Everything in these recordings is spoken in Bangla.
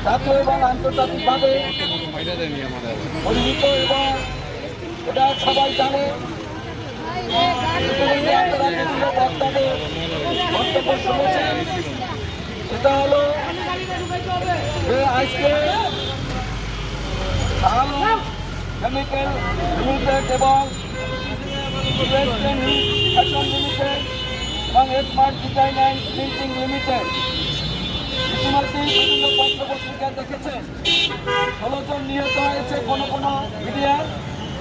জাতীয় এবং আন্তর্জাতিকভাবে পরিচিত এবং এটা সবাই জানে। ইতিমধ্যে আপনারা বিভিন্ন বক্তাদের বক্তব্য শুনেছেন। সেটা হলো যে আজকে কেমিক্যাল লিমিটেড এবং ফ্যাশন লিমিটেড এবং smart design and printing limited ইতিমধ্যেই বিভিন্ন পত্র পত্রিকায় দেখেছেন 16 জন নিহত হয়েছে কোনো কোনো মিডিয়ায়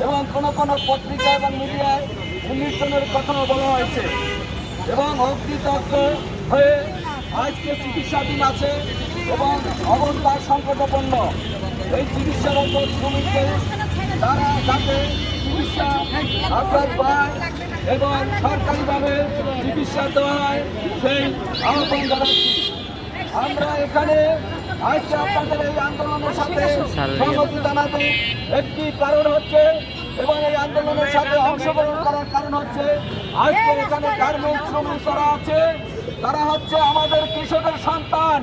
এবং কোনো কোনো পত্রিকা এবং মিডিয়ায় 19 জনের কথাও বলা হয়েছে এবং অগ্নিদগ্ধ হয়ে আজকে চিকিৎসাধীন আছে এবং অবস্থা সংকটাপন্ন। এই চিকিৎসারত শ্রমিকদের তারা যাতে চিকিৎসা আশ্বাস পায় এবং সরকারিভাবে চিকিৎসা দেওয়া হয় সেই আহ্বান জানাচ্ছি। আমরা এখানে আজকে আপনাদের এই আন্দোলনের সাথে সংহতি জানাতে একটি কারণ হচ্ছে এবং এই আন্দোলনের সাথে অংশগ্রহণ করার কারণ হচ্ছে আজকে এখানে গার্মেন্টস শ্রমিক যারা আছে তারা হচ্ছে আমাদের কৃষকের সন্তান,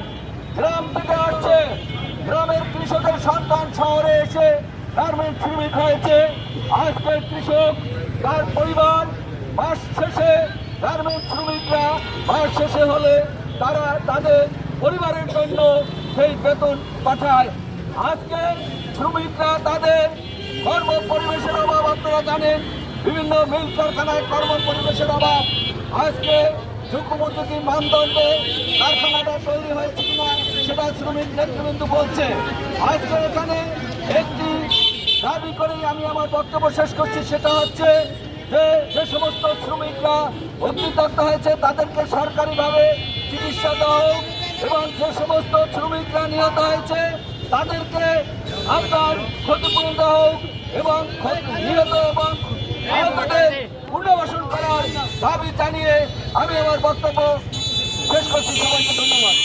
গ্রাম থেকে আসছে, গ্রামের কৃষকের সন্তান শহরে এসে গার্মেন্টস শ্রমিক হয়েছে। আজকে কৃষক তার পরিবার মাস শেষে গার্মেন্টস শ্রমিকরা মাস শেষে হলে তারা তাদের পরিবারের জন্য সেই বেতন পাঠায়। আজকে শ্রমিকরা তাদের কর্ম পরিবেশের অভাব আপনারা জানেন, বিভিন্ন মিল কারখানায় কর্ম পরিবেশের অভাব। আজকে যুগোপযোগী মানদণ্ডে কারখানাটা তৈরি হয়েছে কিনা সেটা শ্রমিক নেতৃবৃন্দ বলছে। আজকে এখানে একটি দাবি করেই আমি আমার বক্তব্য শেষ করছি, সেটা হচ্ছে যে সমস্ত শ্রমিকরা অগ্নিদগ্ধ হয়েছে তাদেরকে সরকারিভাবে চিকিৎসা দেওয়া হোক এবং যে সমস্ত শ্রমিকরা নিহত হয়েছে তাদেরকে আপনার ক্ষতিপূরণ দেওয়া হোক এবং নিহত এবং আহতদের পুনর্বাসন করার দাবি জানিয়ে আমি আমার বক্তব্য শেষ করছি। সবাইকে ধন্যবাদ।